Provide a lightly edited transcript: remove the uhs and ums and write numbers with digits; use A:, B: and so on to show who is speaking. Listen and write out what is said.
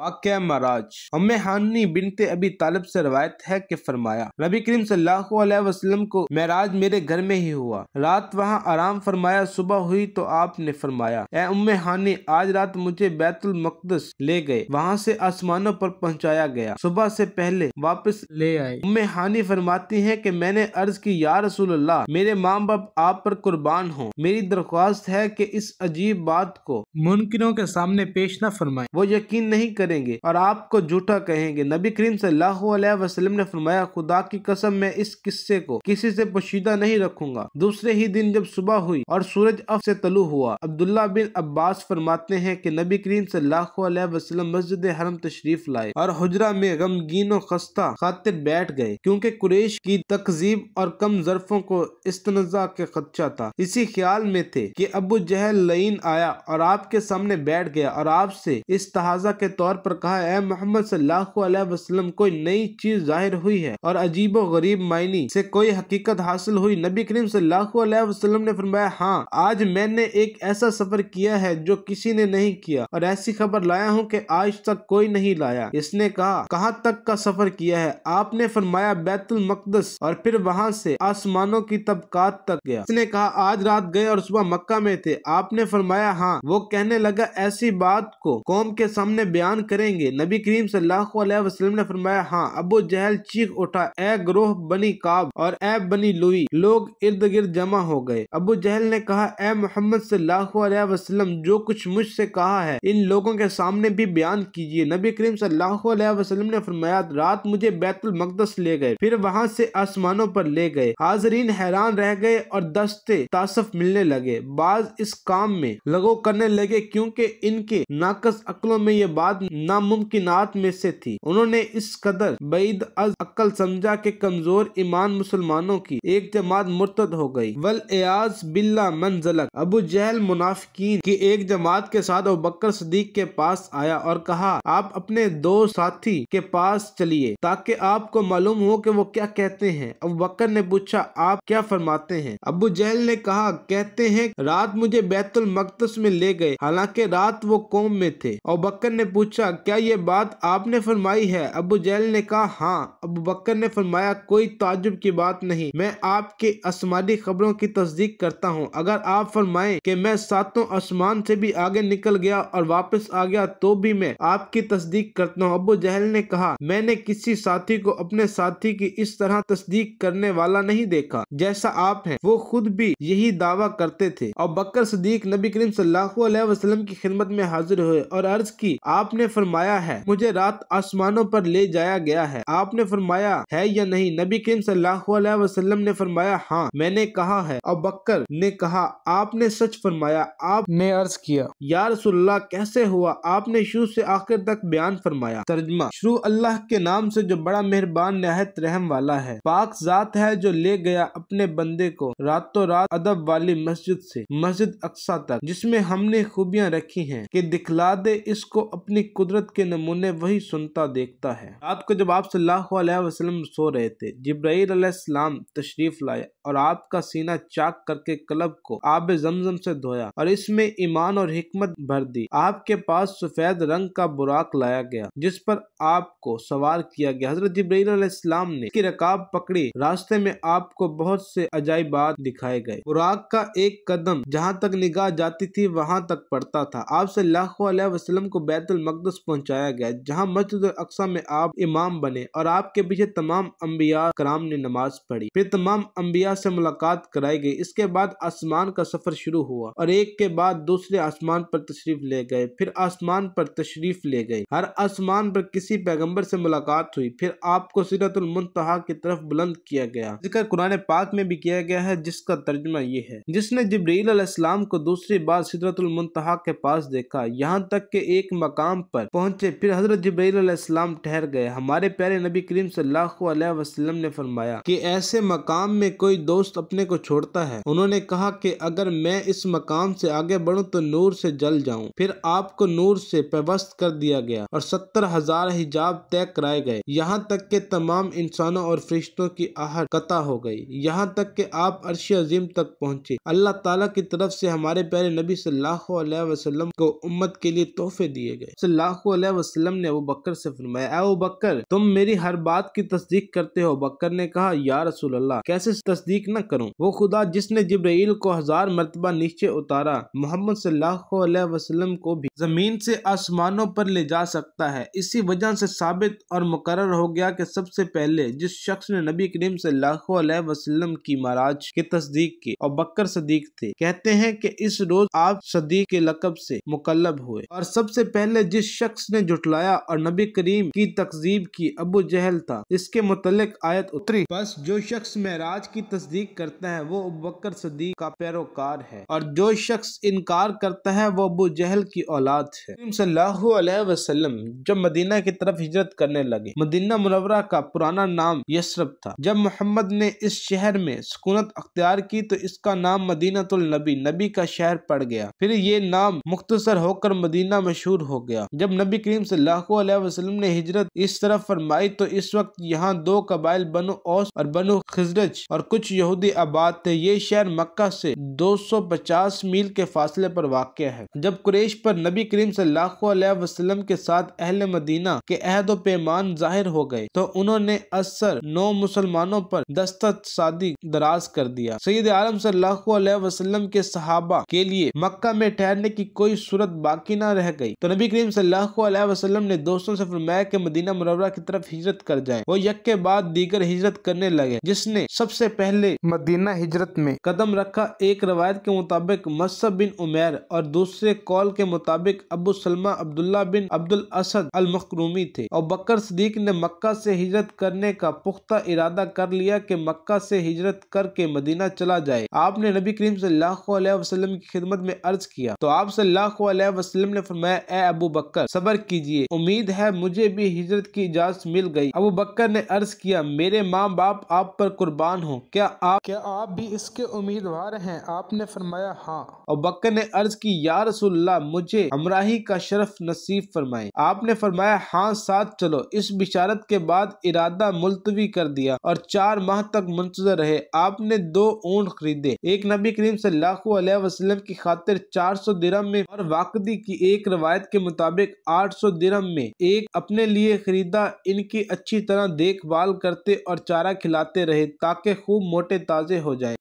A: वाक़या मराज। उम्मे हानी बिनते अबी तालिब से रवायत है कि फरमाया, नबी करीम सल्लल्लाहु अलैहि वसल्लम को मेराज मेरे घर में ही हुआ। रात वहाँ आराम फरमाया। सुबह हुई तो आपने फरमाया, ए उम्मे हानी, आज रात मुझे बैतुल मक़दस ले गए, वहाँ से आसमानों पर पहुँचाया गया, सुबह से पहले वापस ले आए। उम्मे हानी फरमाती है कि मैंने अर्ज की, या रसूलल्लाह, मेरे माँ बाप आप पर कुर्बान हों, मेरी दरख्वास्त है कि इस अजीब बात को मुनकिरों के सामने पेश न फरमाएं, वो यकीन नहीं करेंगे और आपको झूठा कहेंगे। नबी करीम सल्लल्लाहु अलैहि वसल्लम ने फरमाया, खुदा की कसम मैं इस किस्से को किसी से पोशीदा नहीं रखूंगा। दूसरे ही दिन जब सुबह हुई और सूरज अफ से तलू हुआ, अब्दुल्ला बिन अब्बास फरमाते हैं कि नबी करीम सल्लल्लाहु अलैहि वसल्लम मस्जिद हरम तशरीफ लाए और हुजरा में गमगीन और खस्ता खातिर बैठ गए, क्योंकि कुरैश की तकजीब और कम ज़र्फों को इस्तनज़ा के खदशा था। इसी ख्याल में थे कि अबू जहल लईन आया और आपके सामने बैठ गया और आपसे इस्तहाज़ा के तौर पर कहा, ए मोहम्मद सल्लल्लाहु अलैहि वसल्लम, कोई नई चीज जाहिर हुई है और अजीबो गरीब मायनी से कोई हकीकत हासिल हुई। नबी करीम सल्लल्लाहु अलैहि वसल्लम ने फरमाया, हाँ, आज मैंने एक ऐसा सफर किया है जो किसी ने नहीं किया और ऐसी खबर लाया हूँ कि आज तक कोई नहीं लाया। इसने कहा, कहाँ तक का सफर किया है? आपने फरमाया, बैतुल मक़दस और फिर वहाँ से आसमानों की तबकात तक गया। इसने कहा, आज रात गए और सुबह मक्का में थे। आपने फरमाया, हाँ। वो कहने लगा, ऐसी बात को कौम के सामने बयान करेंगे? नबी करीम सल्लल्लाहु अलैहि वसल्लम ने फरमाया, हाँ। अबू जहल चीख उठा, ए ग्रोह बनी काब और ए बनी लुई। लोग इर्द गिर्द जमा हो गए। अबू जहल ने कहा, ए मोहम्मद सल्लल्लाहु अलैहि वसल्लम, जो कुछ मुझसे कहा है इन लोगों के सामने भी बयान कीजिए। नबी करीम सल्लल्लाहु अलैहि वसल्लम ने फरमाया, रात मुझे बैतुल मक़दस ले गए, फिर वहाँ से आसमानों पर ले गए। हाज़रीन हैरान रह गए और दस्ते तासफ मिलने लगे। बाज इस काम में लगो करने लगे क्योंकि इनके नाकस अक्लों में ये बात नामुमकिनात में से थी। उन्होंने इस कदर बैद अज अक्ल समझा कि कमजोर ईमान मुसलमानों की एक जमात मुर्तद हो गई। वल एयाज बिल्ला मंजलक। अबू जहल मुनाफिकीन की एक जमात के साथ अबू बकर सिद्दीक के पास आया और कहा, आप अपने दो साथी के पास चलिए ताकि आपको मालूम हो कि वो क्या कहते हैं। अबू बकर ने पूछा, आप क्या फरमाते हैं? अबू जहल ने कहा, कहते हैं रात मुझे बैतुल मक़दस में ले गए, हालांकि रात वो कौम में थे। अबू बकर ने पूछा, क्या ये बात आपने फरमाई है? अबू जहल ने कहा, हाँ। अबू बकर ने फरमाया, कोई ताजुब की बात नहीं, मैं आपके आसमानी खबरों की तस्दीक करता हूँ। अगर आप फरमाएं कि मैं सातों आसमान से भी आगे निकल गया और वापस आ गया तो भी मैं आपकी तस्दीक करता हूँ। अबू जहल ने कहा, मैंने किसी साथी को अपने साथी की इस तरह तस्दीक करने वाला नहीं देखा जैसा आप हैं। वो खुद भी यही दावा करते थे। और बकर सिद्दीक नबी करीम सल्लल्लाहु अलैहि वसल्लम की खिदमत में हाजिर हुए और अर्ज की, आपने फरमाया है मुझे रात आसमानों पर ले जाया गया है, आपने फरमाया है या नहीं? नबी करीम सल्लल्लाहु अलैहि वसल्लम ने फरमाया, हाँ, मैंने कहा है। और बकर ने कहा, आपने सच फरमाया। आपने अर्ज किया, या रसूलल्लाह, कैसे हुआ? आपने शुरू से आखिर तक बयान फरमाया। तर्जुमा, शुरू अल्लाह के नाम से जो बड़ा मेहरबान निहायत रहम वाला है। पाक जात है जो ले गया अपने बंदे को रातों रात अदब वाली मस्जिद से मस्जिद अक्सा तक, जिसमें हमने खूबियां रखी हैं कि दिखला दे इसको अपनी कुदरत के नमूने, वही सुनता देखता है। रात को जब आप सल्लल्लाहु अलैहि वसल्लम सो रहे थे, जिब्राइल अलैहिस्सलाम तशरीफ लाए और आपका सीना चाक करके कलब को आब जमजम से धोया और इसमें ईमान और हिकमत भर दी। आपके पास सफेद रंग का बुराक लाया गया जिस पर आपको सवार किया गया। हजरत जिब्राइल अलैहिस्सलाम ने की रकाब पकड़ी। रास्ते में आपको बहुत से अजाइबात दिखाए गए। बुराक का एक कदम जहाँ तक निगाह जाती थी वहाँ तक पड़ता था। आप सल्लल्लाहु अलैहि वसल्लम को बैतुल मक़दस पहुँचाया गया जहाँ मस्जिद अक्सा में आप इमाम बने और आपके पीछे तमाम अंबिया कराम ने नमाज पढ़ी। फिर तमाम अंबिया से मुलाकात कराई गई। इसके बाद आसमान का सफर शुरू हुआ और एक के बाद दूसरे आसमान पर तशरीफ ले गए, फिर आसमान पर तशरीफ ले गए। हर आसमान पर किसी पैगंबर से मुलाकात हुई, फिर आपको सिदरतुल मुंतहा की तरफ बुलंद किया गया। जिक्र कुरान पाक में भी किया गया है जिसका तर्जुमा ये है, जिसने जिब्रील अलैहिस्सलाम को दूसरी बार सिदरतुल मुंतहा के पास देखा, यहाँ तक के एक मकाम पर पहुँचे, फिर हजरत जिब्रील अलैहिस्सलाम ठहर गए। हमारे प्यारे नबी करीम सल्लल्लाहु अलैहि वसल्लम ने फरमाया कि ऐसे मकाम में कोई दोस्त अपने को छोड़ता है। उन्होंने कहा कि अगर मैं इस मकाम से आगे बढ़ूं तो नूर से जल जाऊं। फिर आपको नूर से पेवस्त कर दिया गया और 70,000 हिजाब तय कराए गए, यहाँ तक के तमाम इंसानों और फरिश्तों की आहट कता हो गई, यहाँ तक कि आप अर्श अजीम तक पहुँचे। अल्लाह ताला की तरफ से हमारे प्यारे नबी सल्लल्लाहु अलैहि वसल्लम को उम्मत के लिए तोहफे दिए गए। सल्लल्लाहु सल्लल्लाहु अलैहि वसल्लम ने अबू बकर से फरमाया, अबू बकर, तुम मेरी हर बात की तस्दीक करते हो। बकर ने कहा, या रसूल अल्लाह, कैसे तस्दीक न करूं? वो खुदा जिसने जिब्राइल को 1000 मरतबा नीचे उतारा, मोहम्मद सल्लल्लाहु अलैहि वसल्लम को भी जमीन से आसमानों पर ले जा सकता है। इसी वजह से साबित और मुकर्रर हो गया कि सबसे पहले जिस शख्स ने नबी करीम सल्लल्लाहु अलैहि वसल्लम की माराज की तस्दीक की और बकर सदीक थे। कहते हैं कि इस रोज आप सदीक के लकब से मुकल्लब हुए। और सबसे पहले जिस शख्स ने जुटलाया और नबी करीम की तकजीब की अबू जहल था। इसके मुतल्लिक आयत उतरी, बस जो शख्स मेराज की तस्दीक करता है वो अबू बकर सदीक का पैरोकार है और जो शख्स इनकार करता है वो अबू जहल की औलाद है। सल्लल्लाहु अलैहि वसल्लम जब मदीना की तरफ हिजरत करने लगे, मदीना मुनव्वरा का पुराना नाम यसरब था। जब मोहम्मद ने इस शहर में सुकूनत अख्तियार की तो इसका नाम मदीनतुल नबी, नबी का शहर पड़ गया। फिर ये नाम मुख्तसर होकर मदीना मशहूर हो गया। जब नबी करीम सल्लल्लाहु अलैहि वसल्लम ने हिजरत इस तरफ फरमाई तो इस वक्त यहाँ 2 कबाइल बनु औस और बनु खिजरज और कुछ यहूदी आबाद थे। ये शहर मक्का से 250 मील के फासले पर वाक़ है। जब कुरैश पर नबी करीम सल्लल्लाहु अलैहि वसल्लम के साथ अहले मदीना के अहद व पैमान जाहिर हो गए तो उन्होंने असर 9 मुसलमानों पर दस्तक सादी दराज कर दिया। सैयद आलम सल्लल्लाहु अलैहि वसल्लम के सहाबा के लिए मक्का में ठहरने की कोई सूरत बाकी न रह गई तो नबी करीम सल्लल्लाहु अलैहि वसल्लम ने दोस्तों से फरमाया कि मदीना मुनव्वरा की तरफ हिजरत कर जाएं। वो यक के बाद दीगर हिजरत करने लगे। जिसने सबसे पहले मदीना हिजरत में कदम रखा, एक रवायत के मुताबिक मसअब बिन उमैर और दूसरे कौल के मुताबिक अबू सलमा अब्दुल्ला बिन अब्दुल असद अल मखरूमी थे। और बकर सदीक ने मक्का से हिजरत करने का पुख्ता इरादा कर लिया कि मक्का से हिजरत करके मदीना चला जाए। आपने नबी करीम सल्लल्लाहु अलैहि वसल्लम की खिदमत में अर्ज किया तो आप सल्लल्लाहु अलैहि वसल्लम ने फरमाया, ए अबू बकर, सब्र कीजिए, उम्मीद है मुझे भी हिजरत की इजाजत मिल गई। अबू बकर ने अर्ज किया, मेरे माँ बाप आप पर कुर्बान हो, क्या आप भी इसके उम्मीदवार हैं? आपने फरमाया हाँ। और बकर ने अर्ज की, या रसूलल्लाह, मुझे हमराही का शरफ नसीब फरमाए। आपने फरमाया, हाँ, साथ चलो। इस बिशारत के बाद इरादा मुलतवी कर दिया और 4 माह तक मुंतजर रहे। आपने 2 ऊंट खरीदे, एक नबी करीम सल्लल्लाहु अलैहि वसल्लम की खातिर 400 दिरहम में और वाकदी की एक रवायत के मुताबिक 800 दिरहम में एक अपने लिए खरीदा। इनकी अच्छी तरह देखभाल करते और चारा खिलाते रहे ताकि खूब मोटे ताजे हो जाए।